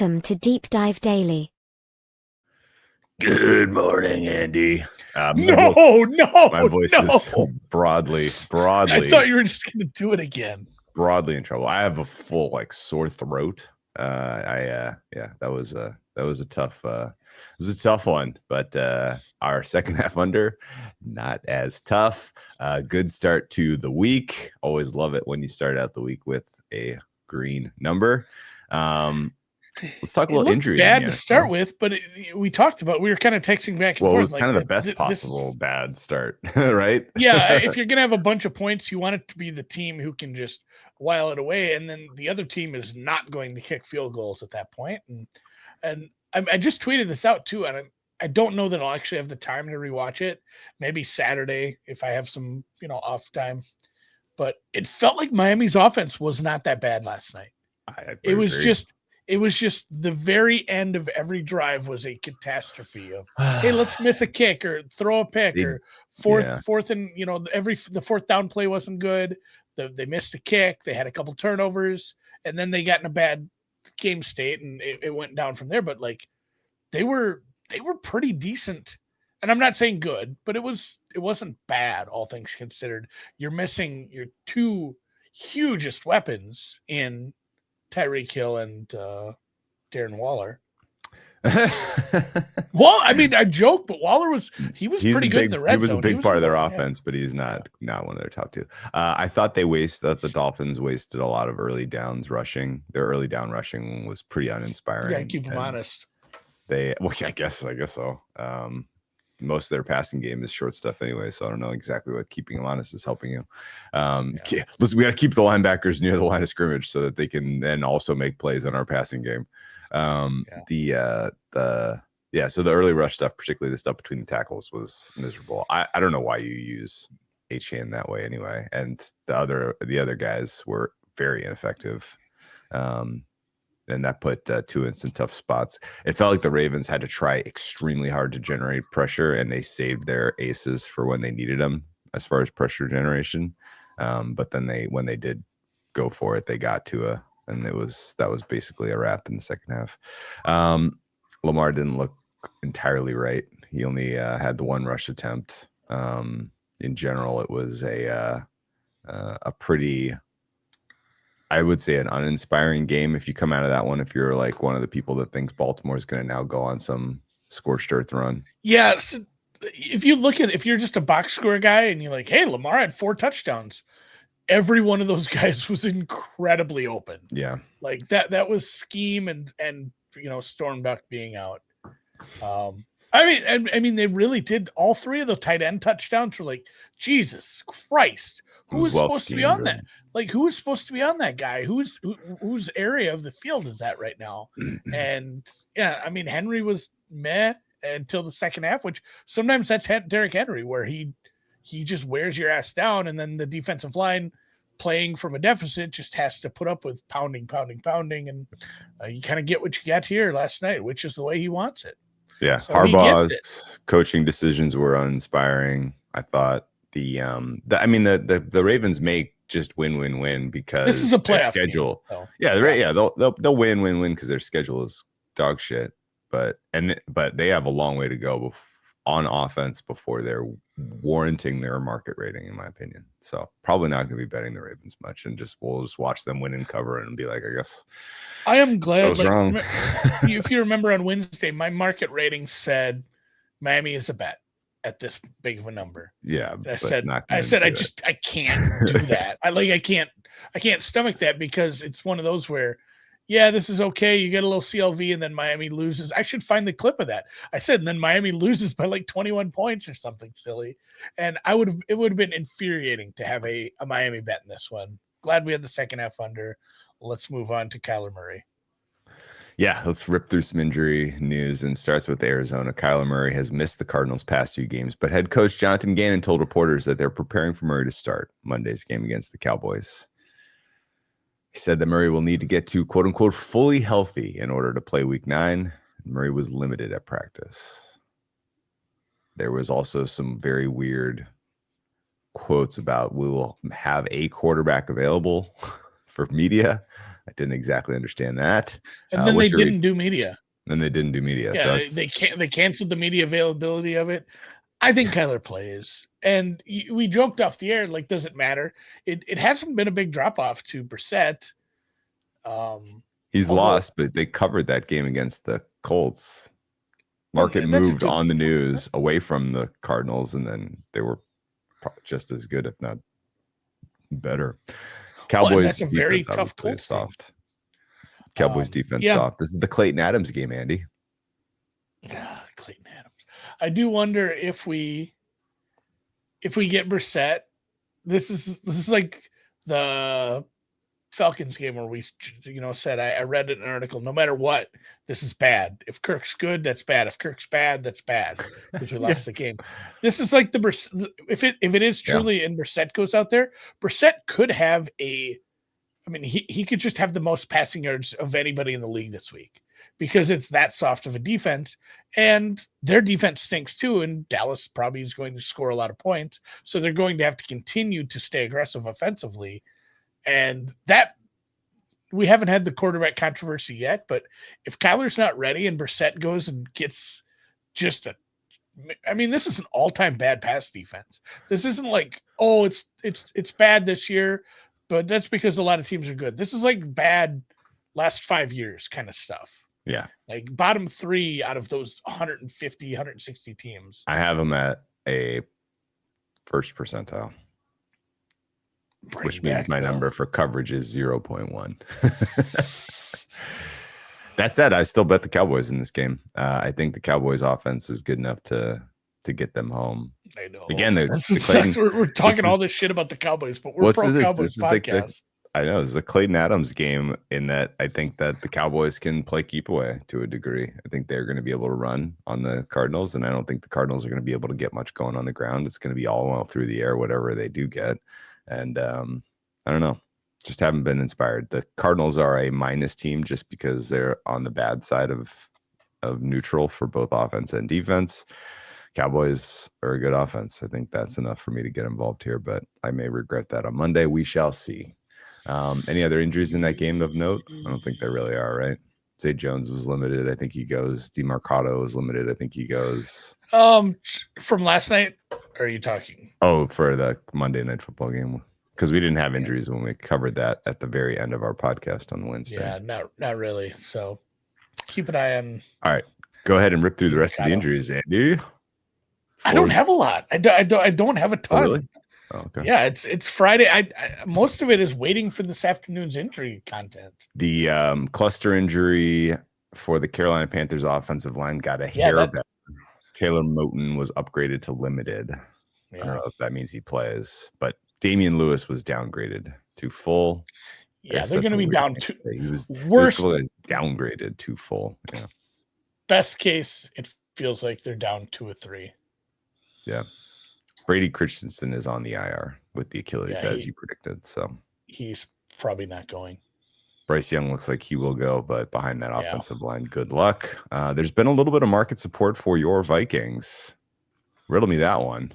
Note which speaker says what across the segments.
Speaker 1: Welcome to Deep Dive Daily.
Speaker 2: Good morning, Andy.
Speaker 3: No.
Speaker 2: My voice is broadly.
Speaker 3: I thought you were just going to do it again.
Speaker 2: Broadly in trouble. I have a full sore throat. That was a tough one. But our second half under, not as tough. Good start to the week. Always love it when you start out the week with a green number. Let's talk a little injuries.
Speaker 3: Bad to start with, but we talked about. We were kind of texting back and forth.
Speaker 2: Well, it was kind of the best possible bad start, right?
Speaker 3: Yeah, if you're gonna have a bunch of points, you want it to be the team who can just while it away, and then the other team is not going to kick field goals at that point. And I just tweeted this out too, and I don't know that I'll actually have the time to rewatch it. Maybe Saturday if I have some off time. But it felt like Miami's offense was not that bad last night. It was just the very end of every drive was a catastrophe of, hey, let's miss a kick or throw a pick or fourth and the fourth down play wasn't good. They missed a kick. They had a couple turnovers and then they got in a bad game state and it went down from there. But they were pretty decent. And I'm not saying good, but it wasn't bad, all things considered. You're missing your two hugest weapons in Tyreek Hill and Darren Waller. Well, I mean, I joke, but Waller was pretty good in the red zone.
Speaker 2: He was a big part of their offense, but he's not one of their top two. I thought the Dolphins wasted a lot of early downs rushing. Their early down rushing was pretty uninspiring.
Speaker 3: Yeah, keep them honest.
Speaker 2: I guess so. Most of their passing game is short stuff anyway, so I don't know exactly what keeping them honest is helping you. Listen, we got to keep the linebackers near the line of scrimmage so that they can then also make plays on our passing game. So the early rush stuff, particularly the stuff between the tackles, was miserable. I don't know why you use H-Chain that way anyway, and the other guys were very ineffective. And that put Tua in some tough spots. It felt like the Ravens had to try extremely hard to generate pressure, and they saved their aces for when they needed them as far as pressure generation. But then when they did go for it, they got Tua, and that was basically a wrap in the second half. Lamar didn't look entirely right. He only had the one rush attempt. In general, it was a pretty, I would say, an uninspiring game. If you come out of that one, if you're like one of the people that thinks Baltimore is going to now go on some scorched earth run.
Speaker 3: Yeah. So if you're just a box score guy and you're like, hey, Lamar had 4 touchdowns. Every one of those guys was incredibly open.
Speaker 2: Yeah.
Speaker 3: Like that was scheme and Storm Duck being out. I mean, they really did. All 3 of the tight end touchdowns were like, Jesus Christ. Who was supposed to be on that? Like, who is supposed to be on that guy? Whose area of the field is that right now? And yeah, I mean, Henry was meh until the second half, which sometimes that's Derrick Henry, where he just wears your ass down, and then the defensive line playing from a deficit just has to put up with pounding, and you kind of get what you got here last night, which is the way he wants it.
Speaker 2: Yeah, so Harbaugh's coaching decisions were uninspiring. I thought the Ravens make just win because
Speaker 3: this is a playoff
Speaker 2: schedule.
Speaker 3: Game, so.
Speaker 2: Yeah, they'll win because their schedule is dog shit. But they have a long way to go on offense before they're warranting their market rating, in my opinion. So probably not going to be betting the Ravens much, and we'll just watch them win and cover and be like, I guess.
Speaker 3: I am glad.
Speaker 2: So wrong.
Speaker 3: If you remember on Wednesday, my market rating said Miami is a bet at this big of a number.
Speaker 2: Yeah.
Speaker 3: I said I can't do that. I can't stomach that because it's one of those where, yeah, this is okay. You get a little CLV and then Miami loses. I should find the clip of that. I said, and then Miami loses by like 21 points or something silly. And it would have been infuriating to have a Miami bet in this one. Glad we had the second half under. Let's move on to Kyler Murray.
Speaker 2: Yeah, let's rip through some injury news, and starts with Arizona. Kyler Murray has missed the Cardinals' past 2 games, but head coach Jonathan Gannon told reporters that they're preparing for Murray to start Monday's game against the Cowboys. He said that Murray will need to get to, quote unquote, fully healthy in order to play week 9. Murray was limited at practice. There was also some very weird quotes about we will have a quarterback available for media. I didn't exactly understand that.
Speaker 3: And then they didn't do media.
Speaker 2: Then they didn't do media.
Speaker 3: Yeah,
Speaker 2: So
Speaker 3: they canceled the media availability of it. I think Kyler plays, and we joked off the air like, does it matter? It hasn't been a big drop off to Brissett.
Speaker 2: He's lost, but they covered that game against the Colts. Market moved on the news away from the Cardinals, and then they were just as good, if not better. Cowboys
Speaker 3: that's a very tough Colts
Speaker 2: soft. Cowboys defense soft. This is the Clayton Adams game, Andy.
Speaker 3: Yeah, Clayton Adams. I do wonder if we get Brissett. This is like the Falcons game where we said I read an article. No matter what, this is bad. If Kirk's good, that's bad. If Kirk's bad, that's bad because we lost the game. This is like if it is truly and Brissett goes out there, Brissett could have he could just have the most passing yards of anybody in the league this week because it's that soft of a defense, and their defense stinks too. And Dallas probably is going to score a lot of points, so they're going to have to continue to stay aggressive offensively. And that we haven't had the quarterback controversy yet, but if Kyler's not ready and Brissett goes and gets this is an all-time bad pass defense. This isn't like, oh, it's bad this year, but that's because a lot of teams are good. This is like bad last 5 years kind of stuff.
Speaker 2: Yeah.
Speaker 3: Like bottom 3 out of those 150, 160 teams.
Speaker 2: I have them at a first percentile. Which means my number for coverage is 0.1. That said, I still bet the Cowboys in this game. I think the Cowboys offense is good enough to get them home.
Speaker 3: I know.
Speaker 2: Again,
Speaker 3: we're talking all this shit about the Cowboys, but we're pro Cowboys podcast.
Speaker 2: I know this is a Clayton Adams game in that I think that the Cowboys can play keep away to a degree. I think they're going to be able to run on the Cardinals, and I don't think the Cardinals are going to be able to get much going on the ground. It's going to be all through the air, whatever they do get. And I don't know, just haven't been inspired. The Cardinals are a minus team just because they're on the bad side of neutral for both offense and defense. Cowboys are a good offense. I think that's enough for me to get involved here, but I may regret that on Monday. We shall see. Any other injuries in that game of note? I don't think there really are, right? Zay Jones was limited. I think he goes. DeMarcado was limited. I think he goes.
Speaker 3: From last night, are you talking?
Speaker 2: Oh, for the Monday Night Football game, because we didn't have injuries when we covered that at the very end of our podcast on Wednesday.
Speaker 3: Yeah, not really. So keep an eye on.
Speaker 2: All right, go ahead and rip through the rest of the injuries, Andy.
Speaker 3: I don't have a lot. I don't have a ton.
Speaker 2: Oh, really? Oh, okay.
Speaker 3: Yeah, it's Friday. I most of it is waiting for this afternoon's injury content.
Speaker 2: The cluster injury for the Carolina Panthers offensive line got a hair better. Taylor Moton was upgraded to limited. I don't know if that means he plays, but Damian Lewis was downgraded to full.
Speaker 3: Yeah, they're going to be down to.
Speaker 2: He was downgraded to full. Yeah.
Speaker 3: Best case, it feels like they're down 2 or 3.
Speaker 2: Yeah. Brady Christensen is on the IR with the Achilles, as you predicted. So
Speaker 3: he's probably not going.
Speaker 2: Bryce Young looks like he will go, but behind that offensive line, good luck. There's been a little bit of market support for your Vikings. Riddle me that one.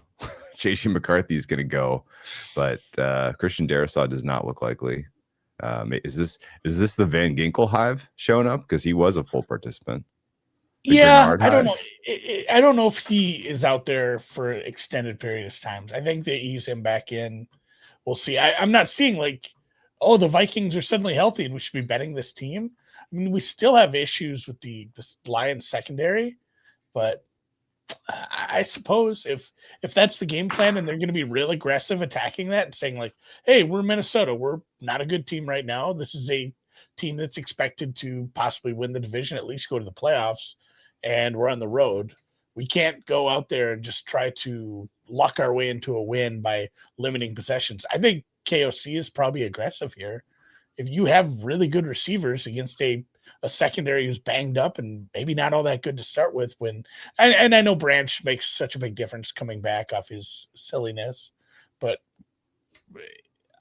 Speaker 2: J.C. McCarthy is going to go, but Christian Darrisaw does not look likely. Is this the Van Ginkel hive showing up? Because he was a full participant.
Speaker 3: I don't know. I don't know if he is out there for an extended period of time. I think they ease him back in. We'll see. I'm not seeing like, oh, the Vikings are suddenly healthy and we should be betting this team. I mean, we still have issues with the Lions secondary, but I suppose if that's the game plan and they're going to be real aggressive attacking that and saying like, hey, we're Minnesota. We're not a good team right now. This is a team that's expected to possibly win the division, at least go to the playoffs. And we're on the road. We can't go out there and just try to luck our way into a win by limiting possessions. I think KOC is probably aggressive here. If you have really good receivers against a secondary who's banged up and maybe not all that good to start with, and I know Branch makes such a big difference coming back off his silliness, but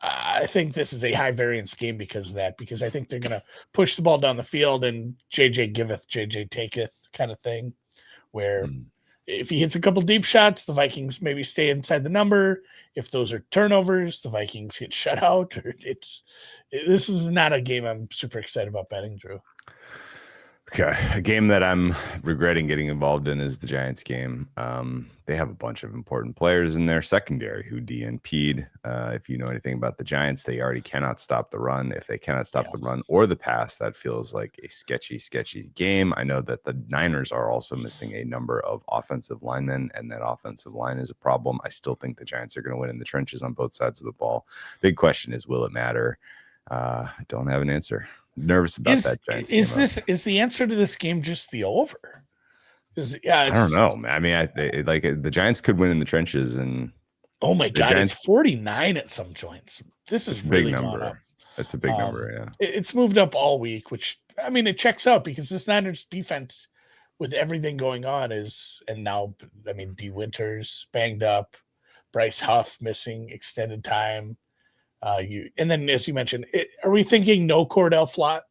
Speaker 3: I think this is a high variance game because of that, because I think they're going to push the ball down the field and JJ giveth, JJ taketh kind of thing, where If he hits a couple deep shots, the Vikings maybe stay inside the number. If those are turnovers, the Vikings get shut out. This is not a game I'm super excited about betting, Drew.
Speaker 2: Okay, a game that I'm regretting getting involved in is the Giants game. They have a bunch of important players in their secondary who DNP'd. If you know anything about the Giants, they already cannot stop the run. If they cannot stop the run or the pass, that feels like a sketchy game. I know that the Niners are also missing a number of offensive linemen, and that offensive line is a problem. I still think the Giants are going to win in the trenches on both sides of the ball. Big question is, will it matter? I don't have an answer. Nervous about that Giants game.
Speaker 3: Is the answer to this game just the over?
Speaker 2: I don't know, man. I mean, the Giants could win in the trenches, and
Speaker 3: oh my god, Giants, it's 49 at some joints. This is really
Speaker 2: big number.
Speaker 3: Up.
Speaker 2: It's a big number. Yeah,
Speaker 3: it's moved up all week, which I mean, it checks out because this Niners defense, with everything going on, and now I mean, D Winters banged up, Bryce Huff missing extended time. And then, as you mentioned, are we thinking no Cordell Flott?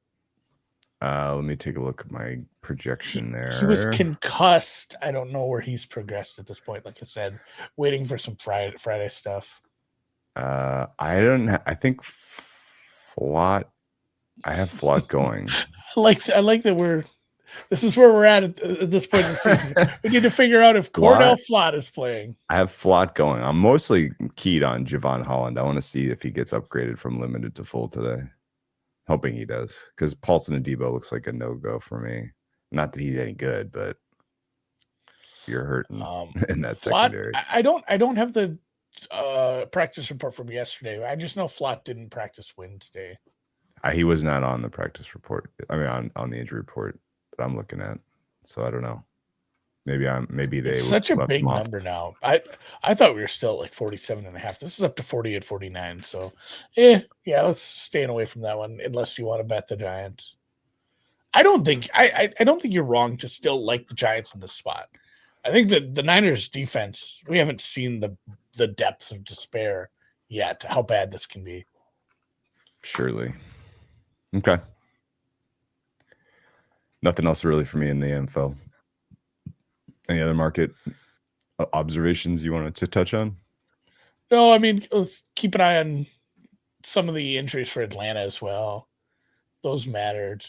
Speaker 2: Let me take a look at my projection there.
Speaker 3: He was concussed. I don't know where he's progressed at this point. Like I said, waiting for some Friday stuff.
Speaker 2: I think Flott. I have Flott going.
Speaker 3: I like that this is where we're at this point in the season. We need to figure out if Cordell Flott is playing.
Speaker 2: I have Flott going. I'm mostly keyed on Javon Holland. I want to see if he gets upgraded from limited to full today. Hoping he does, because Paulson and Debo looks like a no-go for me. Not that he's any good, but you're hurting in that secondary.
Speaker 3: I don't have the practice report from yesterday. I just know Flott didn't practice Wednesday.
Speaker 2: He was not on the practice report. I mean, on the injury report that I'm looking at. So I don't know. Maybe they
Speaker 3: it's such a big number now. I thought we were still at like 47.5. This is up to 48, 49. So yeah, let's staying away from that one unless you want to bet the Giants. I don't think you're wrong to still like the Giants in this spot. I think that the Niners defense, we haven't seen the depths of despair yet, how bad this can be.
Speaker 2: Surely. Okay. Nothing else really for me in the info. Any other market observations you wanted to touch on?
Speaker 3: No, I mean, let's keep an eye on some of the injuries for Atlanta as well. Those mattered.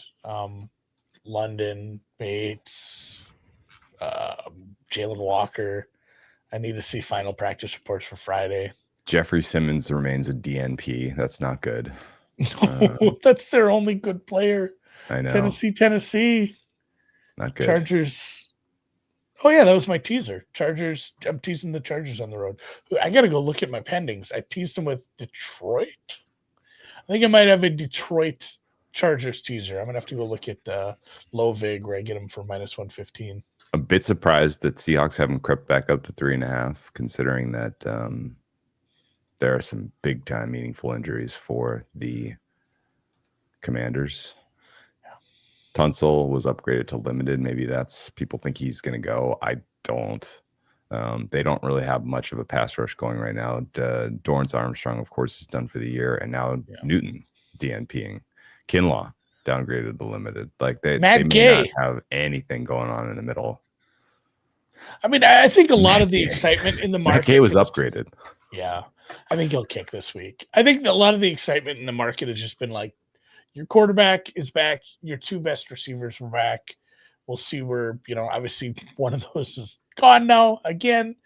Speaker 3: London, Bates, Jalen Walker. I need to see final practice reports for Friday.
Speaker 2: Jeffrey Simmons remains a DNP. That's not good.
Speaker 3: That's their only good player.
Speaker 2: I know.
Speaker 3: Tennessee.
Speaker 2: Not good.
Speaker 3: Chargers. Oh, yeah, that was my teaser. Chargers. I'm teasing the Chargers on the road. I got to go look at my pendings. I teased them with Detroit. I think I might have a Detroit Chargers teaser. I'm going to have to go look at low vig where I get them for -115.
Speaker 2: A bit surprised that Seahawks haven't crept back up to 3.5, considering that there are some big-time meaningful injuries for the Commanders. Tunsil was upgraded to limited. Maybe that's people think he's going to go. I don't. They don't really have much of a pass rush going right now. Dorrance Armstrong, of course, is done for the year, and now Newton DNPing. Kinlaw downgraded to limited. Like they may not have anything going on in the middle.
Speaker 3: I mean, I think a lot of the excitement in the market.
Speaker 2: Matt Gay was upgraded.
Speaker 3: Yeah, I think he'll kick this week. I think that a lot of the excitement in the market has just been like, your quarterback is back. Your two best receivers were back. We'll see where, obviously one of those is gone now again,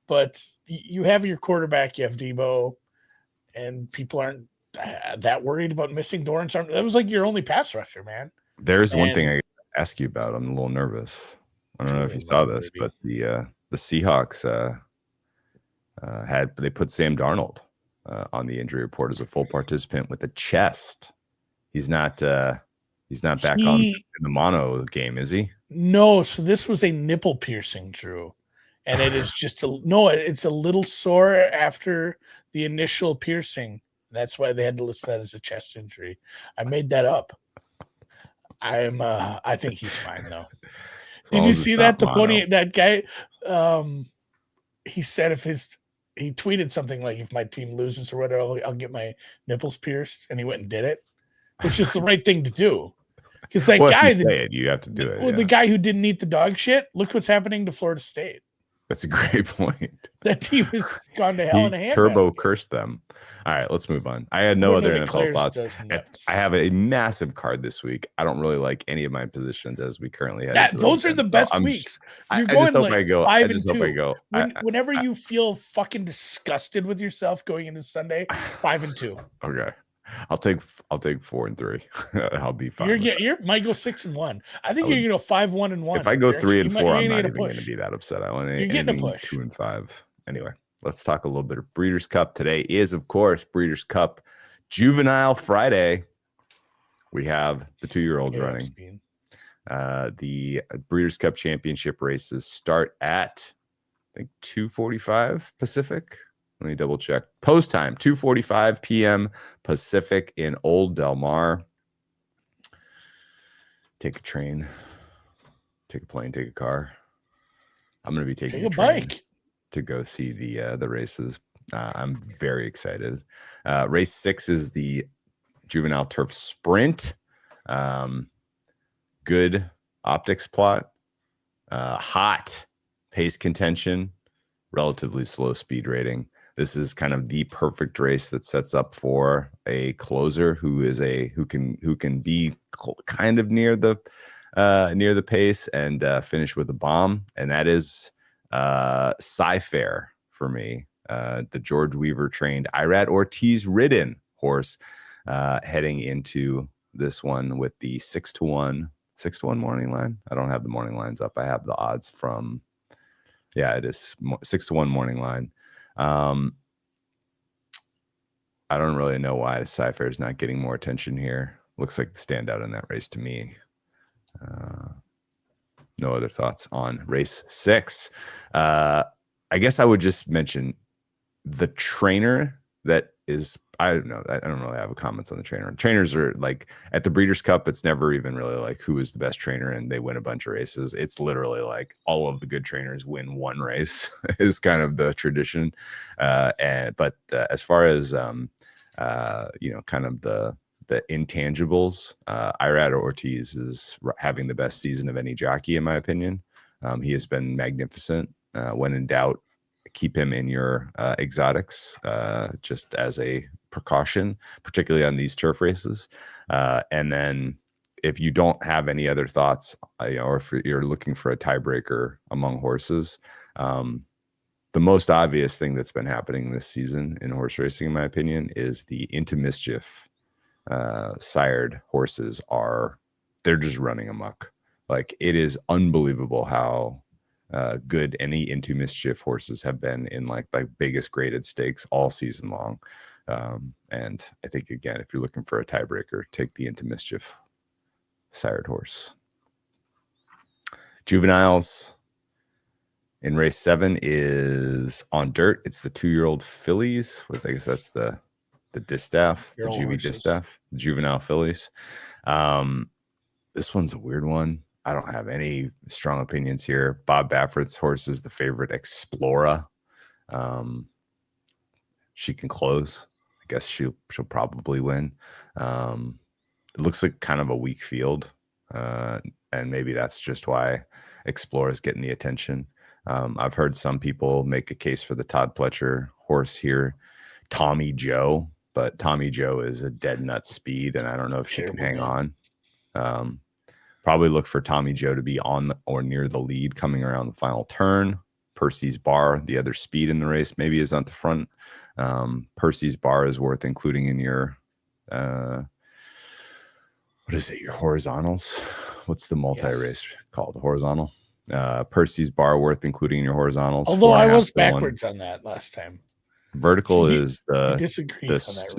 Speaker 3: but you have your quarterback, you have Debo, and people aren't that worried about missing Dorrance. That was like your only pass rusher, man.
Speaker 2: There's one thing I ask you about. I'm a little nervous. I don't know if you saw this, but the Seahawks they put Sam Darnold on the injury report as a full participant with a chest. He's not back on in the mono game, is he?
Speaker 3: No, so this was a nipple piercing, Drew. And it is just it's a little sore after the initial piercing. That's why they had to list that as a chest injury. I made that up. I think he's fine though. Did you see that? That guy, he said he tweeted something like, if my team loses or whatever, I'll get my nipples pierced, and he went and did it, which is the right thing to do. Because that guy,
Speaker 2: you have to do it.
Speaker 3: The guy who didn't eat the dog shit, look what's happening to Florida State.
Speaker 2: That's a great point.
Speaker 3: That team has gone to hell in a
Speaker 2: He
Speaker 3: handbasket.
Speaker 2: turbo cursed them. All right, let's move on. I had no
Speaker 3: Bruno
Speaker 2: other NFL
Speaker 3: declares
Speaker 2: thoughts.
Speaker 3: those nuts.
Speaker 2: I have a massive card this week. I don't really like any of my positions as we currently head into
Speaker 3: Those are
Speaker 2: weekend,
Speaker 3: the
Speaker 2: so
Speaker 3: best
Speaker 2: I'm
Speaker 3: weeks.
Speaker 2: I
Speaker 3: You're
Speaker 2: just
Speaker 3: going
Speaker 2: hope
Speaker 3: like
Speaker 2: I go.
Speaker 3: 5
Speaker 2: I
Speaker 3: and
Speaker 2: just hope
Speaker 3: 2.
Speaker 2: I go.
Speaker 3: Whenever you feel fucking disgusted with yourself going into Sunday, 5 and 2.
Speaker 2: Okay, I'll take 4 and 3. I'll be fine.
Speaker 3: You might go 6 and 1. I think
Speaker 2: I
Speaker 3: you're
Speaker 2: would-
Speaker 3: gonna go 5, 1 and 1.
Speaker 2: If I go 3 and 4, I'm
Speaker 3: you're
Speaker 2: not
Speaker 3: gonna
Speaker 2: even going to
Speaker 3: push.
Speaker 2: be that upset. I want
Speaker 3: You're getting a
Speaker 2: anything
Speaker 3: push.
Speaker 2: 2 and 5. Anyway, let's talk a little bit of Breeders' Cup. Today is, of course, Breeders' Cup Juvenile Friday. We have the 2-year-olds running. The Breeders' Cup Championship races start at, I think, 2:45 Pacific. Let me double check. Post time, 2:45 p.m. Pacific in Old Del Mar. Take a train, take a plane, take a car. I'm going to be taking
Speaker 3: Take a
Speaker 2: train
Speaker 3: bike
Speaker 2: to go see the races. I'm very excited. Race 6 is the Juvenile Turf Sprint. Good optics plot. Hot pace contention. Relatively slow speed rating. This is kind of the perfect race that sets up for a closer who can be kind of near the pace and finish with a bomb, and that is Sci-Fair for me. The George Weaver trained Irad Ortiz ridden horse heading into this one with the 6-1 morning line. I don't have the morning lines up. I have the odds from. Yeah, it is 6-1 morning line. I don't really know why Sci-Fair is not getting more attention here. Looks like the standout in that race to me. No other thoughts on race 6. I guess I would just mention the trainer that is, I don't know. I don't really have comments on the trainer. Trainers are like at the Breeders' Cup. It's never even really like who is the best trainer and they win a bunch of races. It's literally like all of the good trainers win one race is kind of the tradition. But as far as kind of the intangibles, Irad Ortiz is having the best season of any jockey in my opinion. He has been magnificent. When in doubt, keep him in your exotics just as a precaution, particularly on these turf races. And then if you don't have any other thoughts, or if you're looking for a tiebreaker among horses, the most obvious thing that's been happening this season in horse racing, in my opinion, is the Into Mischief sired horses they're just running amok. Like, it is unbelievable how good any Into Mischief horses have been in like biggest graded stakes all season long. And I think, again, if you're looking for a tiebreaker, take the Into Mischief sired horse. Juveniles in race 7 is on dirt. It's the 2-year-old fillies. I guess that's the distaff, the juvie distaff, juvenile fillies. This one's a weird one. I don't have any strong opinions here. Bob Baffert's horse is the favorite, Explora. She can close. I guess she'll probably win. It looks like kind of a weak field, and maybe that's just why Explora is getting the attention. I've heard some people make a case for the Todd Pletcher horse here, Tommy Joe, but Tommy Joe is a dead nut speed, and I don't know if she can hang on. Probably look for Tommy Joe to be on or near the lead coming around the final turn. Percy's Bar, the other speed in the race, maybe is on the front. Percy's Bar is worth including in your what is it? Your horizontals? What's the multi-race called? Horizontal. Percy's Bar worth including in your horizontals.
Speaker 3: Although I was backwards on that last time.
Speaker 2: Vertical is the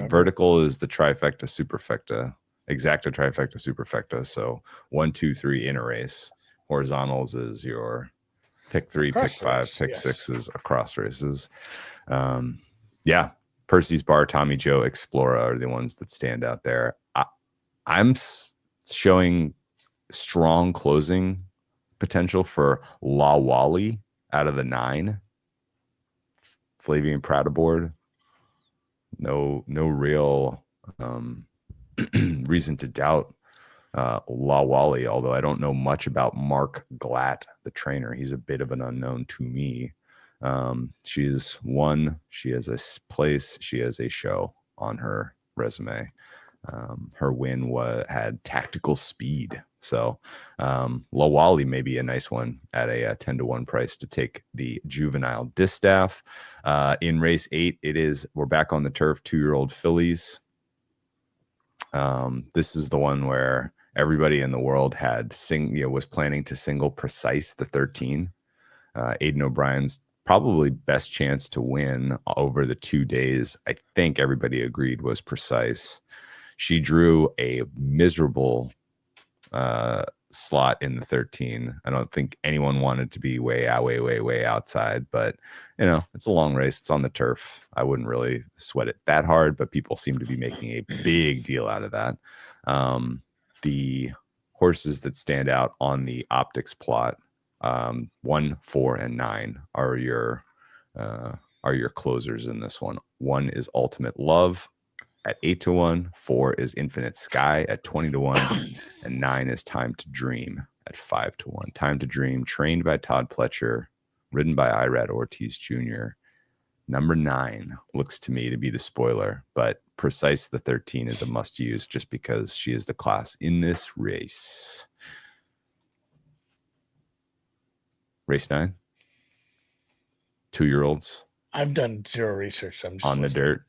Speaker 2: vertical is the trifecta superfecta. Exacta trifecta superfecta. So 1, 2, 3 in a race. Horizontals is your pick 3, pick 5, pick 6 is across races. Percy's Bar, Tommy Joe, Explora are the ones that stand out there. I'm showing strong closing potential for La Wally out of the 9. Flavian Pratt aboard. No real reason to doubt La Wally, although I don't know much about Mark Glatt, the trainer. He's a bit of an unknown to me. She's won. She has a place. She has a show on her resume. Her win had tactical speed. So Lawali may be a nice one at a 10-1 price to take the juvenile distaff. In race 8, we're back on the turf, 2-year-old fillies. This is the one where everybody in the world was planning to single Precise the 13. Aidan O'Brien's probably best chance to win over the 2 days, I think everybody agreed, was Precise. She drew a miserable slot in the 13. I don't think anyone wanted to be way outside, but it's a long race. It's on the turf. I wouldn't really sweat it that hard, but people seem to be making a big deal out of that. The horses that stand out on the optics plot, 1, 4, and 9 are your closers in this one. 1 is Ultimate Love at 8-1, 4 is Infinite Sky at 20-1, and 9 is Time to Dream at 5-1. Time to Dream, trained by Todd Pletcher, ridden by Irad Ortiz Jr. Number 9 looks to me to be the spoiler, but Precise the 13 is a must use just because she is the class in this race. Race 9, 2-year-olds.
Speaker 3: I've done zero research. I'm just
Speaker 2: on the dirt.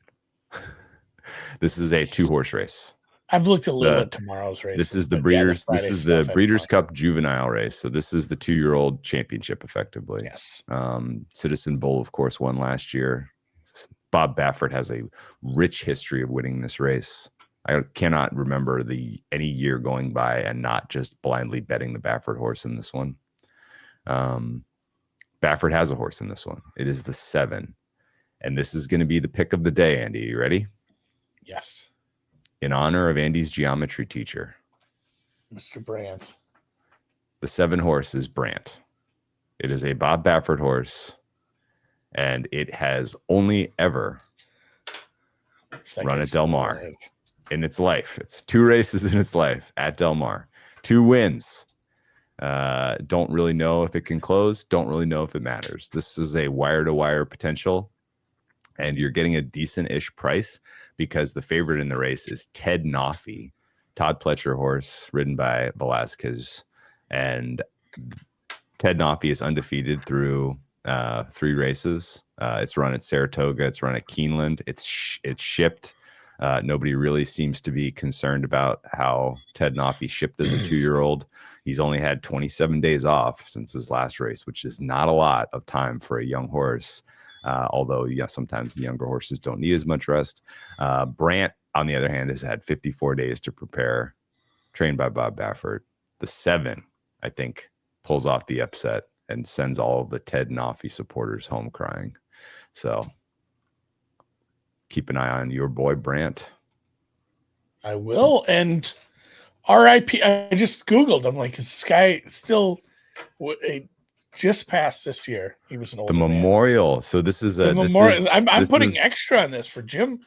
Speaker 2: This is a 2-horse race.
Speaker 3: I've looked a little at tomorrow's race.
Speaker 2: This is the Breeders'. This is the Breeders' Cup Juvenile race. So this is the 2-year-old championship, effectively.
Speaker 3: Yes.
Speaker 2: Citizen Bull, of course, won last year. Bob Baffert has a rich history of winning this race. I cannot remember any year going by and not just blindly betting the Baffert horse in this one. Baffert has a horse in this one. It is the 7. And this is going to be the pick of the day, Andy. You ready?
Speaker 3: Yes.
Speaker 2: In honor of Andy's geometry teacher,
Speaker 3: Mr. Brandt.
Speaker 2: The 7 horse is Brandt. It is a Bob Baffert horse, and it has only ever run at Del Mar in its life. It's 2 races in its life at Del Mar. 2 wins. Don't really know if it can close. Don't really know if it matters. This is a wire-to-wire potential, and you're getting a decent-ish price because the favorite in the race is Ted Noffey, Todd Pletcher horse, ridden by Velasquez. And Ted Noffey is undefeated through 3 races. It's run at Saratoga. It's run at Keeneland. It's shipped. Nobody really seems to be concerned about how Ted Noffey shipped as a 2-year-old. He's only had 27 days off since his last race, which is not a lot of time for a young horse. Although, sometimes the younger horses don't need as much rest. Brandt, on the other hand, has had 54 days to prepare, trained by Bob Baffert. The 7, I think, pulls off the upset and sends all of the Ted Noffey supporters home crying. So keep an eye on your boy Brandt.
Speaker 3: I will. And RIP, I just Googled. I'm like, is this guy still just passed this year? He was an old
Speaker 2: memorial.
Speaker 3: Man.
Speaker 2: So this is
Speaker 3: the memorial. I'm putting extra on this for Jim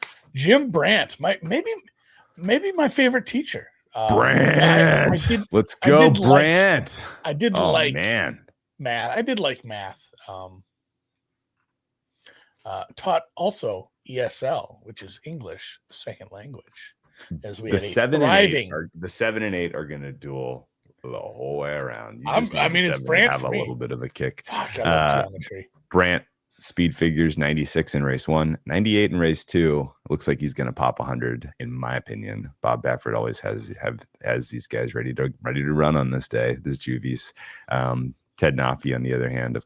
Speaker 3: Brandt. Maybe my favorite teacher.
Speaker 2: Brandt. Let's go, Brandt.
Speaker 3: I did like math. I did like math. Taught also ESL, which is English second language. As we
Speaker 2: the
Speaker 3: had
Speaker 2: 7 and 8 the 7 and 8 are going to duel the whole way around.
Speaker 3: It's Brandt
Speaker 2: have
Speaker 3: for
Speaker 2: a
Speaker 3: me.
Speaker 2: little bit of a kick.
Speaker 3: Fuck, I love geometry.
Speaker 2: Brandt speed figures 96 in race 1, 98 in race 2. Looks like he's going to pop 100, in my opinion. Bob Baffert always has these guys ready to run on this day. This Juvies. Ted Noffey, on the other hand,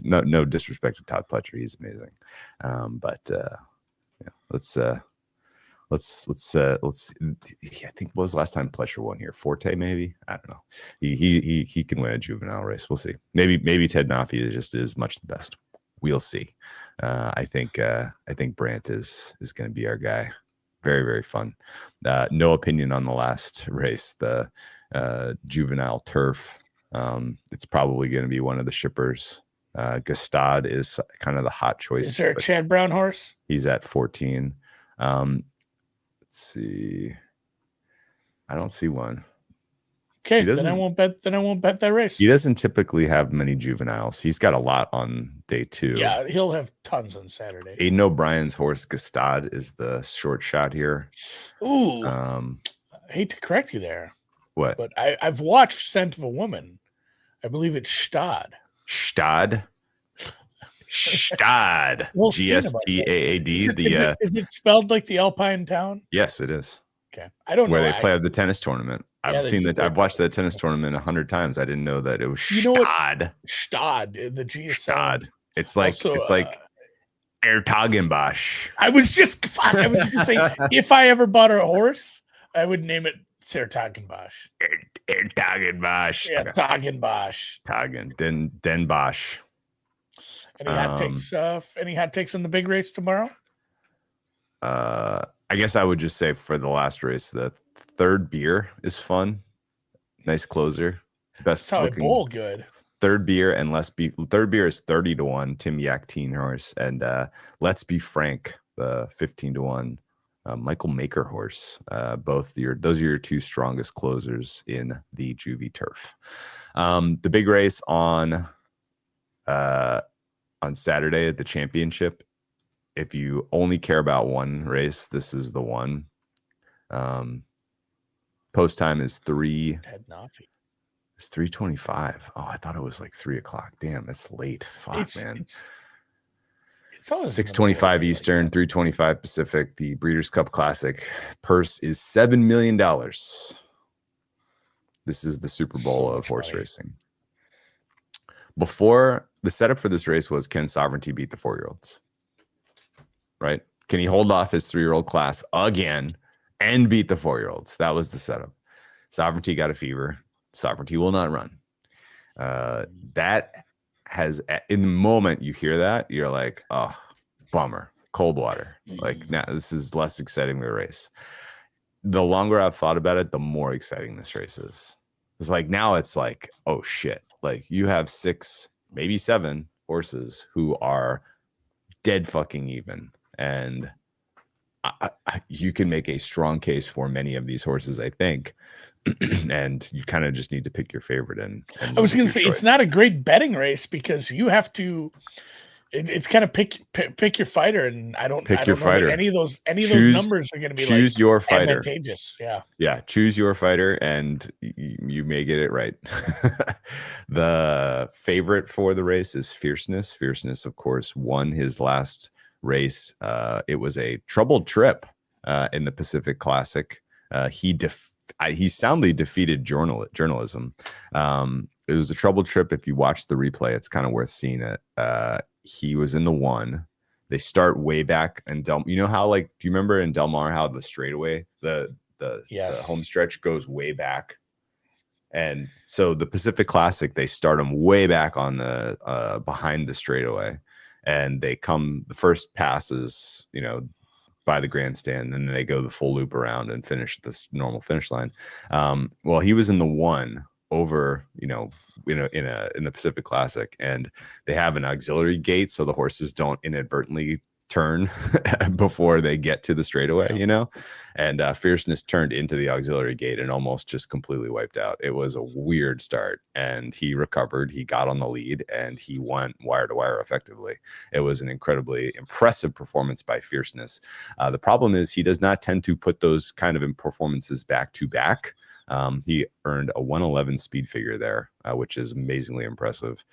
Speaker 2: no disrespect to Todd Pletcher, he's amazing. Let's I think what was the last time Pletcher won here? Forte, maybe? I don't know. He can win a juvenile race. We'll see. Maybe Ted Noffey just is much the best. We'll see. I think Brandt is going to be our guy. Very, very fun. No opinion on the last race, the juvenile turf. It's probably going to be one of the shippers. Gustad is kind of the hot choice.
Speaker 3: Is there a Chad Brown horse?
Speaker 2: He's at 14. Let's see. I don't see one.
Speaker 3: Okay,
Speaker 2: He
Speaker 3: then I
Speaker 2: doesn't-
Speaker 3: won't bet. Then I won't bet that race.
Speaker 2: He doesn't typically have many juveniles. He's got a lot on day 2.
Speaker 3: Yeah, he'll have tons on Saturday.
Speaker 2: Aiden O'Brien's horse Gastad is the short shot here.
Speaker 3: Ooh,
Speaker 2: Um,
Speaker 3: I hate to correct you there,
Speaker 2: what?
Speaker 3: but I've watched Scent of a Woman. I believe it's Stad.
Speaker 2: Stad. Stad.
Speaker 3: We'll see about
Speaker 2: GSTAAD. The
Speaker 3: Is it spelled like the Alpine town?
Speaker 2: yes, it is.
Speaker 3: Okay, I don't
Speaker 2: Where
Speaker 3: know.
Speaker 2: they play the tennis tournament.
Speaker 3: Yeah,
Speaker 2: I've
Speaker 3: they
Speaker 2: seen
Speaker 3: do
Speaker 2: that.
Speaker 3: play
Speaker 2: I've watched that tennis tournament 100 times. I didn't know that it was
Speaker 3: You know what?
Speaker 2: Stad.
Speaker 3: Stad. The G is
Speaker 2: Stad.
Speaker 3: silent.
Speaker 2: It's like
Speaker 3: Also,
Speaker 2: it's like Ertagenbosch.
Speaker 3: I was just going to say, if I ever bought a horse, I would name it Sertagenbosch.
Speaker 2: Ertagenbosch.
Speaker 3: Yeah,
Speaker 2: Okay.
Speaker 3: Tagenbosch.
Speaker 2: Tagen. Den Bosch.
Speaker 3: Any hot takes? Any hot takes on the big race tomorrow?
Speaker 2: I guess I would just say for the last race, the third beer is fun. Nice closer. Best
Speaker 3: That's how I
Speaker 2: looking
Speaker 3: bowl good.
Speaker 2: third beer and third beer is 30-1. Tim Yakteen horse, and Let's Be Frank, the 15-1 Michael Maker horse. Those are your two strongest closers in the Juvie turf. The big race on Saturday at the championship. If you only care about one race, this is the one. Post time is 3:25. Oh, I thought it was like 3:00. Damn, it's late. Fuck, man.
Speaker 3: It's always
Speaker 2: 6:25 Eastern, 3:25 Pacific. The Breeders' Cup Classic purse is $7 million. This is the Super Bowl of horse racing. Before, the setup for this race was, can Sovereignty beat the 4-year-olds? Right? Can he hold off his 3-year-old class again and beat the 4-year-olds? That was the setup. Sovereignty got a fever. Sovereignty will not run. That has, in the moment you hear that, you're like, oh, bummer, cold water. Like, now this is less exciting of a race. The longer I've thought about it, the more exciting this race is. It's like, now it's like, oh shit. Like, you have 6, maybe 7 horses who are dead fucking even. And you can make a strong case for many of these horses, I think. And you kind of just need to pick your favorite. And
Speaker 3: I was going to say, it's not a great betting race because you have to. It's kind of pick your fighter, and I don't know that any of those numbers are going to be
Speaker 2: choose your fighter.
Speaker 3: Advantageous.
Speaker 2: Yeah, choose your fighter, and you may get it right. The favorite for the race is Fierceness. Fierceness, of course, won his last race. It was a troubled trip in the Pacific Classic. He soundly defeated journalism. It was a troubled trip. If you watch the replay, it's kind of worth seeing it. He was in the 1. They start way back, and you know how, like, do you remember in Del Mar how the straightaway, the home stretch goes way back? And so the Pacific Classic, they start them way back on the behind the straightaway, and they come, the first passes, by the grandstand, and then they go the full loop around and finish this normal finish line. Well, he was in the 1 over, in the Pacific Classic, and they have an auxiliary gate so the horses don't inadvertently turn before they get to the straightaway, and Fierceness turned into the auxiliary gate and almost just completely wiped out. It was a weird start, and he recovered. He got on the lead, and he went wire to wire effectively. It was an incredibly impressive performance by Fierceness. The problem is he does not tend to put those kind of performances back to back. He earned a 111 speed figure there, which is amazingly impressive.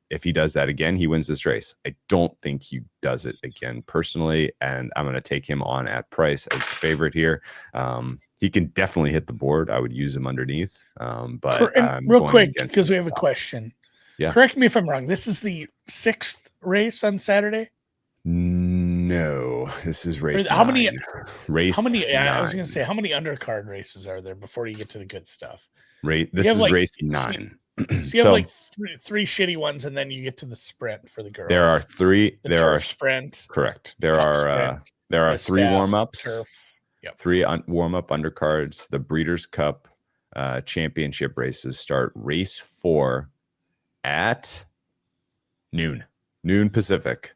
Speaker 2: If he does that again, he wins this race. I don't think he does it again personally, and I'm going to take him on at price as the favorite here. He can definitely hit the board. I would use him underneath. But
Speaker 3: real quick, because we have a question.
Speaker 2: Yeah.
Speaker 3: Correct me if I'm wrong. This is the 6th race on Saturday?
Speaker 2: No, this is race
Speaker 3: how
Speaker 2: 9.
Speaker 3: many?
Speaker 2: Race
Speaker 3: how many?
Speaker 2: 9.
Speaker 3: I was going to say, how many undercard races are there before you get to the good stuff?
Speaker 2: This is race 9.
Speaker 3: So you have like three shitty ones, and then you get to the sprint for the girls.
Speaker 2: There are 3. There are
Speaker 3: sprint.
Speaker 2: Correct. There are 3 warm-ups.
Speaker 3: Yep.
Speaker 2: 3 warm-up undercards. The Breeders' Cup championship races start race 4 at noon Pacific.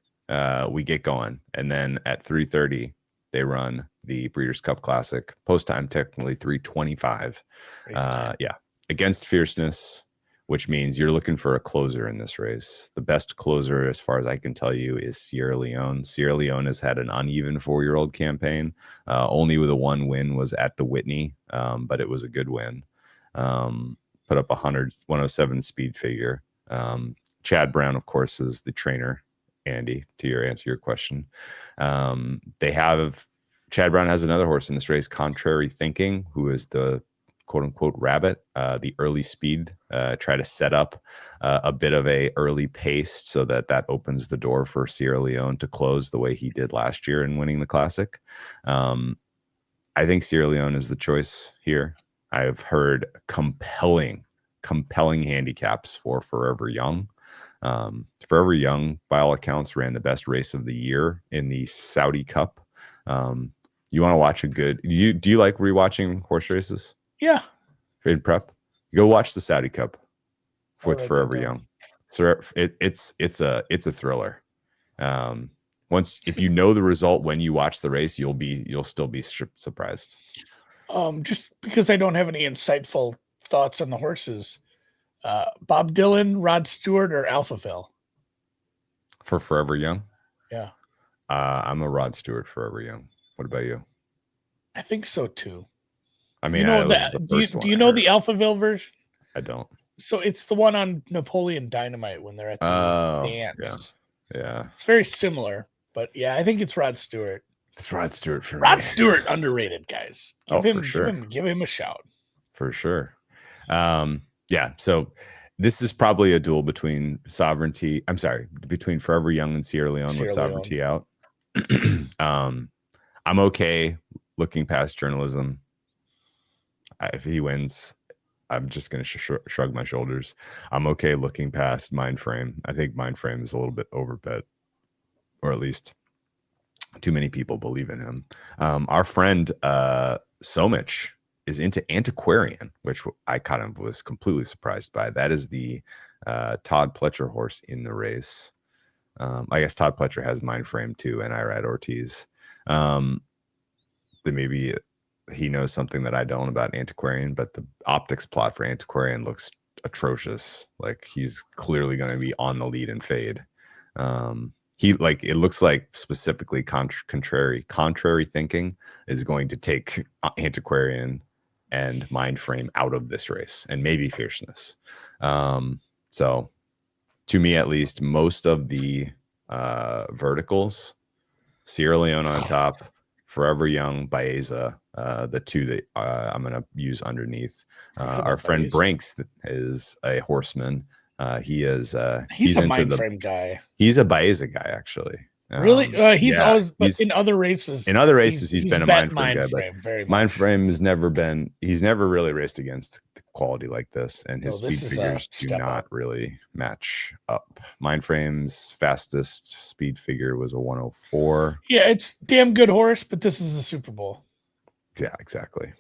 Speaker 2: We get going, and then at 3:30 they run the Breeders' Cup Classic. Post time technically 3:25. Yeah. against Fierceness, which means you're looking for a closer in this race. The best closer, as far as I can tell you, is Sierra Leone. Sierra Leone has had an uneven 4-year-old campaign. Only with a 1 win was at the Whitney, but it was a good win. Put up 107 speed figure. Chad Brown, of course, is the trainer. Andy, to answer your question, Chad Brown has another horse in this race, Contrary Thinking, who is the quote unquote rabbit, the early speed, try to set up a bit of a early pace so that opens the door for Sierra Leone to close the way he did last year in winning the Classic. I think Sierra Leone is the choice here. I've heard compelling handicaps for Forever Young. Forever Young, by all accounts, ran the best race of the year in the Saudi Cup. You want to watch a good? Do you like rewatching horse races?
Speaker 3: Yeah.
Speaker 2: In prep, go watch the Saudi Cup with Forever Young. So it's a thriller. If you know the result when you watch the race, you'll still be surprised.
Speaker 3: Just because I don't have any insightful thoughts on the horses, Bob Dylan, Rod Stewart, or Alphaville
Speaker 2: for Forever Young.
Speaker 3: Yeah,
Speaker 2: I'm a Rod Stewart Forever Young. What about you?
Speaker 3: I think so too.
Speaker 2: I mean,
Speaker 3: do you know the Alphaville version?
Speaker 2: I don't.
Speaker 3: So it's the one on Napoleon Dynamite when they're at the dance.
Speaker 2: Yeah.
Speaker 3: It's very similar, but yeah, I think it's Rod Stewart.
Speaker 2: It's Rod Stewart for me.
Speaker 3: Rod Stewart, underrated, guys.
Speaker 2: For sure.
Speaker 3: Give him a shout.
Speaker 2: For sure. Yeah. So this is probably a duel between between Forever Young and Sierra Leone with Sovereignty out. I'm okay looking past journalism. If he wins, I'm just going to shrug my shoulders. I'm okay looking past Mindframe. I think Mindframe is a little bit overbet, or at least too many people believe in him. Our friend Somich is into Antiquarian, which I kind of was completely surprised by. That is the Todd Pletcher horse in the race. I guess Todd Pletcher has Mindframe too, and Irad Ortiz. Maybe he knows something that I don't about Antiquarian, but the optics plot for Antiquarian looks atrocious. Like he's clearly going to be on the lead and fade. It looks like specifically contrary thinking is going to take Antiquarian and Mindframe out of this race, and maybe Fierceness. So to me, at least, most of the verticals, Sierra Leone on top, Forever Young, Baeza, the two that I'm going to use underneath. Our friend Brinks is a horseman. He's a Mindframe
Speaker 3: guy.
Speaker 2: He's a Baeza guy, actually.
Speaker 3: Really? He's in other races.
Speaker 2: In other races, he's been a Mindframe guy. But
Speaker 3: Mindframe
Speaker 2: has never really raced against quality like this, and his speed figures do not really match up. Mindframe's fastest speed figure was a 104.
Speaker 3: Yeah, it's damn good horse, but this is the Super Bowl.
Speaker 2: Yeah, exactly.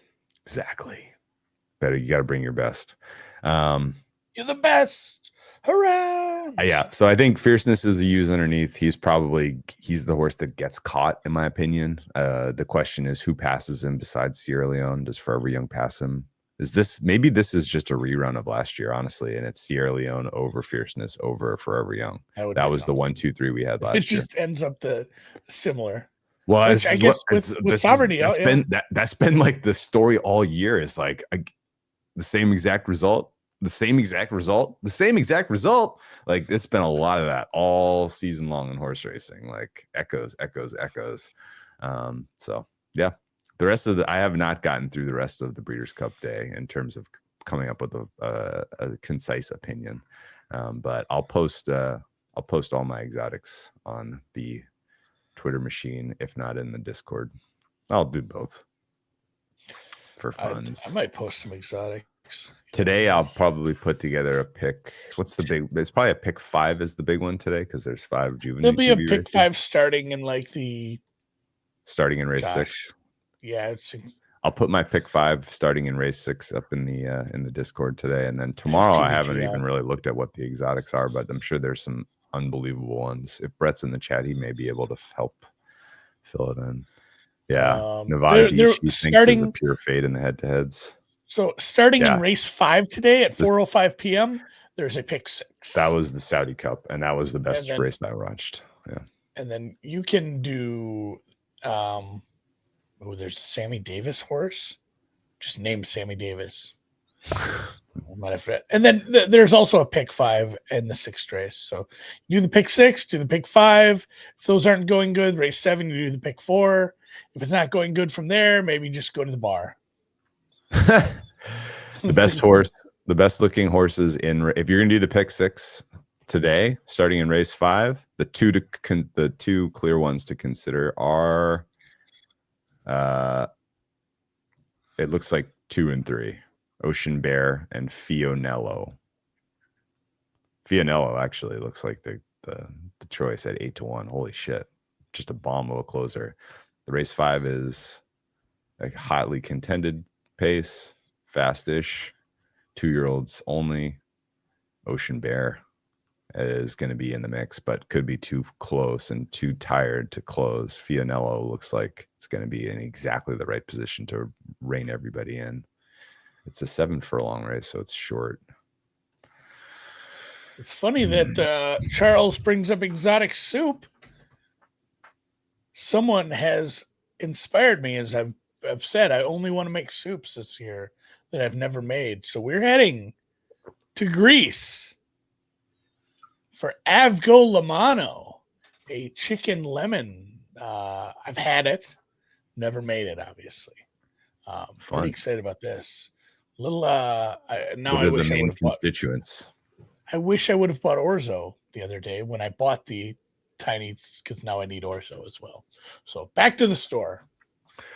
Speaker 2: Better, you got to bring your best.
Speaker 3: You're the best. Hurrah!
Speaker 2: Yeah, so I think Fierceness is a use underneath. He's the horse that gets caught, in my opinion. The question is, who passes him besides Sierra Leone? Does Forever Young pass him? Maybe this is just a rerun of last year, honestly, and it's Sierra Leone over Fierceness over Forever Young. That was the 1, 2, 3 we had last year.
Speaker 3: It just ends up similar.
Speaker 2: Well, I guess with Sovereignty out, that's been like the story all year. Is like the same exact result. Like it's been a lot of that all season long in horse racing, like echoes. So yeah, the rest of I have not gotten through the rest of the Breeders' Cup Day in terms of coming up with a concise opinion. But I'll post all my exotics on the Twitter machine, if not in the Discord. I'll do both for funs.
Speaker 3: I might post some exotics.
Speaker 2: Today, I'll probably put together a pick. What's the big? There's probably a pick 5 is the big one today because there's 5 juvenile.
Speaker 3: There'll be a pick races. 5 starting in race
Speaker 2: 6.
Speaker 3: Yeah,
Speaker 2: I'll put my pick 5 starting in race 6 up in the Discord today, and then tomorrow I haven't even really looked at what the exotics are, but I'm sure there's some unbelievable ones. If Brett's in the chat, he may be able to help fill it in. Yeah, Nevada Beach, he thinks is a pure fade in the head-to-heads.
Speaker 3: So starting
Speaker 2: Yeah.
Speaker 3: in race 5 today at 4:05 p.m., there's a pick 6.
Speaker 2: That was the Saudi Cup, and that was the best
Speaker 3: then-
Speaker 2: race I watched. Yeah.
Speaker 3: And then you can do there's Sammy Davis horse. Just name Sammy Davis. Might have forget. And then there's also a pick 5 and the 6th race. So you do the pick 6, do the pick 5. If those aren't going good, race 7, you do the pick 4. If it's not going good from there, maybe just go to the bar.
Speaker 2: The best horse, the best looking horses if you're gonna do the pick 6 today, starting in race 5, the two clear ones to consider are it looks like 2 and 3, Ocean Bear and Fionello. Fionello actually looks like the choice at 8-1. Holy shit, just a bomb of a closer. The race 5 is a hotly contended pace, fastish, 2-year-olds only. Ocean Bear is going to be in the mix, but could be too close and too tired to close. Fionello looks like it's going to be in exactly the right position to rein everybody in. It's a 7 furlong race, so it's short.
Speaker 3: It's funny that Charles brings up exotic soup. Someone has inspired me, as I've said, I only want to make soups this year that I've never made. So we're heading to Greece for Avgo Lamano, a chicken lemon. I've had it, never made it, obviously. Pretty excited about this. A little. Now
Speaker 2: what are the main constituents?
Speaker 3: I wish I would have bought orzo the other day when I bought the tiny, because now I need orzo as well. So back to the store,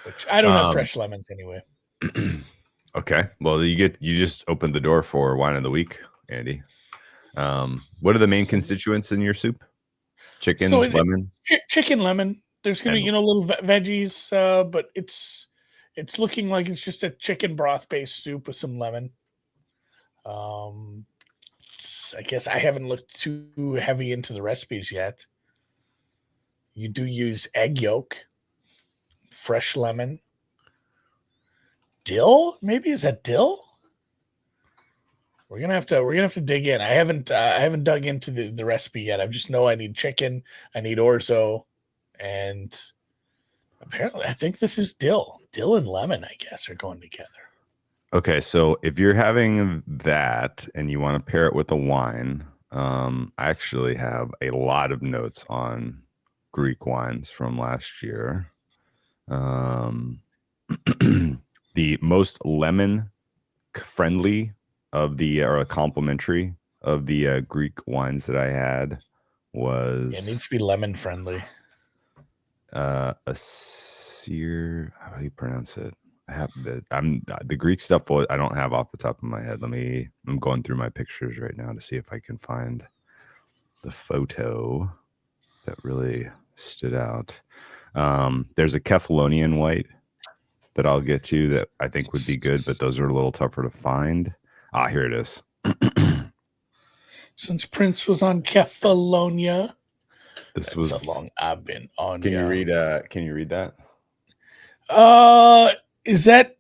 Speaker 3: which I don't have fresh lemons anyway.
Speaker 2: Okay, well you just opened the door for wine of the week, Andy. What are the main constituents in your soup? Chicken, lemon,
Speaker 3: chicken, lemon. There's gonna be little veggies, but it's looking like it's just a chicken broth based soup with some lemon. I guess I haven't looked too heavy into the recipes yet. You do use egg yolk, fresh lemon, dill. Maybe is that dill? We're gonna have to dig in. I haven't dug into the recipe yet. I just know I need chicken, I need orzo, and apparently I think this is dill. Dill and lemon, I guess, are going together.
Speaker 2: Okay, so if you're having that and you want to pair it with a wine, I actually have a lot of notes on Greek wines from last year. The most lemon friendly of the or complimentary of the Greek wines that I had was
Speaker 3: it needs to be lemon friendly.
Speaker 2: A sear. How do you pronounce it? I have the Greek stuff. I don't have off the top of my head. I'm going through my pictures right now to see if I can find the photo that really stood out. There's a Kefalonian white that I'll get to that I think would be good, but those are a little tougher to find. Here it is.
Speaker 3: Since Prince was on Kefalonia,
Speaker 2: this was
Speaker 3: so long I've been on.
Speaker 2: Can you read? Can you read that?
Speaker 3: Is that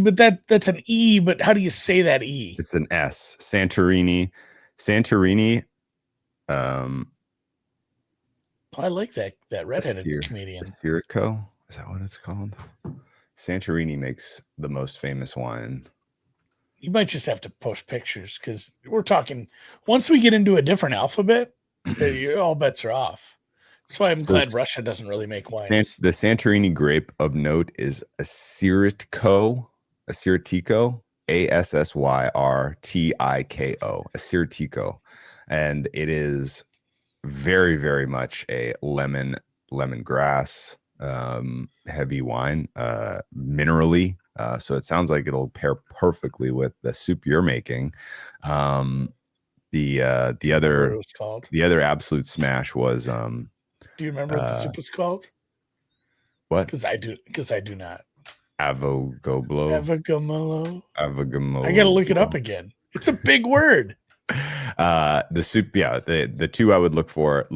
Speaker 3: but that's an E, but how do you say that E?
Speaker 2: It's an S. Santorini.
Speaker 3: I like that redheaded comedian.
Speaker 2: Sirico. Is that what it's called? Santorini makes the most famous wine.
Speaker 3: You might just have to post pictures because we're talking. Once we get into a different alphabet, all bets are off. That's why I'm glad Russia doesn't really make wines.
Speaker 2: The Santorini grape of note is Assyrtiko, Assyrtiko, Assyrtiko, and it is very, very much a lemongrass heavy wine, minerally. So it sounds like it'll pair perfectly with the soup you're making. The other absolute smash was
Speaker 3: do you remember what the soup was called?
Speaker 2: What?
Speaker 3: Because I do not.
Speaker 2: Avogomolo.
Speaker 3: I gotta look it up again. It's a big word.
Speaker 2: The soup, yeah. The two I would look for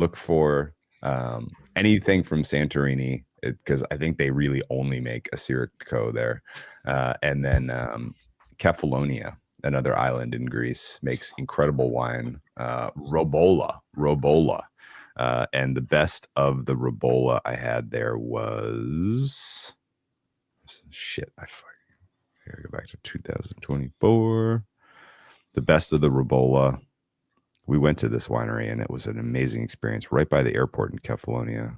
Speaker 2: anything from Santorini, because I think they really only make Assyrtiko there, and then Kefalonia, another island in Greece, makes incredible wine. Robola. And the best of the Robola I had there was shit. Here, go back to 2024. The best of the Robola. We went to this winery and it was an amazing experience right by the airport in Kefalonia.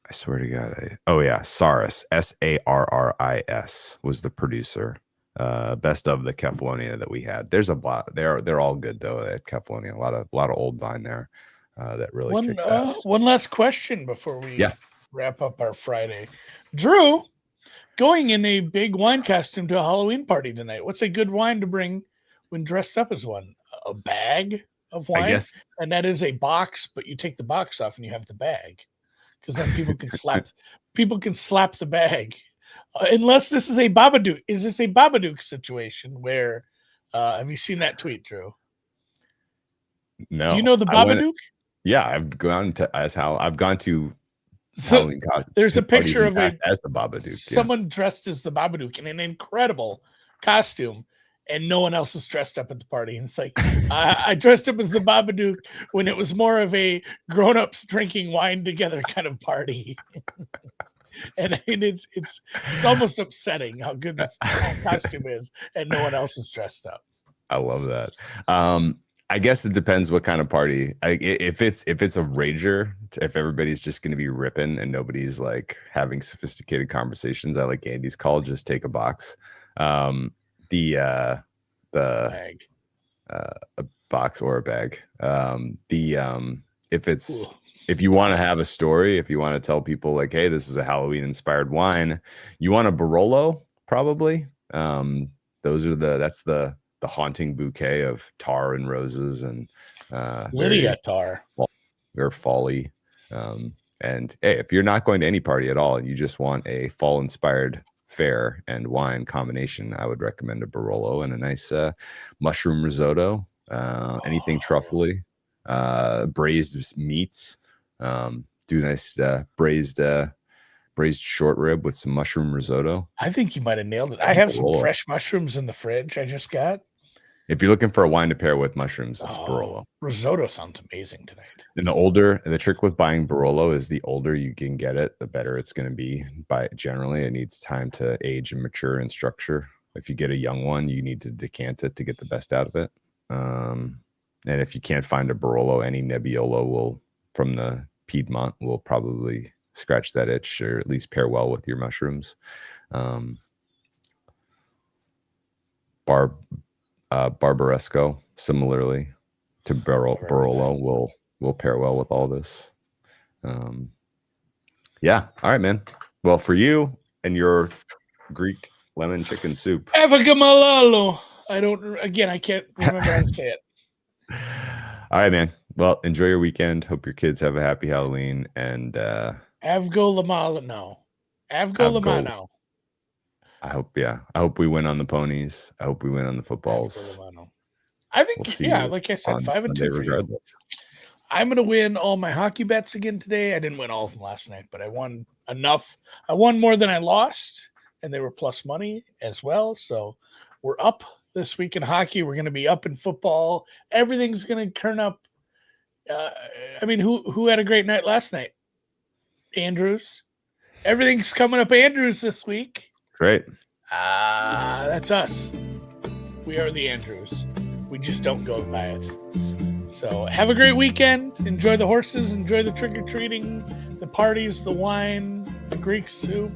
Speaker 2: I swear to God. Saris, Sarris was the producer. Best of the Kefalonia that we had. There's a lot. They're all good though at Kefalonia. A lot of old vine there that really kicks ass.
Speaker 3: One last question before we wrap up our Friday. Drew, going in a big wine costume to a Halloween party tonight. What's a good wine to bring when dressed up as one? A bag of wine,
Speaker 2: I guess,
Speaker 3: and that is a box, but you take the box off and you have the bag, because then people can slap the bag. Unless this is a Babadook. Is this a Babadook situation where? Have you seen that tweet, Drew?
Speaker 2: No.
Speaker 3: Do you know the Babadook?
Speaker 2: I've gone to Halloween
Speaker 3: there's a picture of
Speaker 2: as the Babadook.
Speaker 3: Someone dressed as the Babadook in an incredible costume, and no one else is dressed up at the party. And it's like, I dressed up as the Babadook when it was more of a grown-ups drinking wine together kind of party. And it's almost upsetting how good this costume is, and no one else is dressed up.
Speaker 2: I love that. I guess it depends what kind of party. If it's a rager, if everybody's just going to be ripping and nobody's like having sophisticated conversations, I like Andy's call, just take a box. The
Speaker 3: Bag.
Speaker 2: A box or a bag. If you want to have a story, if you want to tell people like, hey, this is a Halloween inspired wine, you want a Barolo, probably. That's the haunting bouquet of tar and roses and
Speaker 3: Lydia tar
Speaker 2: or folly. And hey, if you're not going to any party at all and you just want a fall inspired fare and wine combination, I would recommend a Barolo and a nice mushroom risotto, anything truffly, braised meats. Do nice braised short rib with some mushroom risotto.
Speaker 3: I think you might have nailed it. I have some fresh mushrooms in the fridge I just got.
Speaker 2: If you're looking for a wine to pair with mushrooms, it's Barolo.
Speaker 3: Risotto sounds amazing tonight.
Speaker 2: And the trick with buying Barolo is the older you can get it, the better it's going to be. Generally, it needs time to age and mature in structure. If you get a young one, you need to decant it to get the best out of it. And if you can't find a Barolo, any Nebbiolo from the Piedmont will probably scratch that itch, or at least pair well with your mushrooms. Barbaresco, similarly to Barolo, will pair well with all this. All right, man. Well, for you and your Greek lemon chicken soup,
Speaker 3: Avagamalalo. I can't remember how to say it.
Speaker 2: All right, man. Well, enjoy your weekend. Hope your kids have a happy Halloween. And
Speaker 3: Avgo Lamano.
Speaker 2: I hope we win on the ponies. I hope we win on the footballs.
Speaker 3: I think, like I said, 5-2 for you. I'm going to win all my hockey bets again today. I didn't win all of them last night, but I won enough. I won more than I lost, and they were plus money as well. So we're up this week in hockey. We're going to be up in football. Everything's going to turn up. Who had a great night last night? Andrews. Everything's coming up Andrews this week.
Speaker 2: Great.
Speaker 3: That's us. We are the Andrews. We just don't go by it. So have a great weekend. Enjoy the horses. Enjoy the trick-or-treating, the parties, the wine, the Greek soup.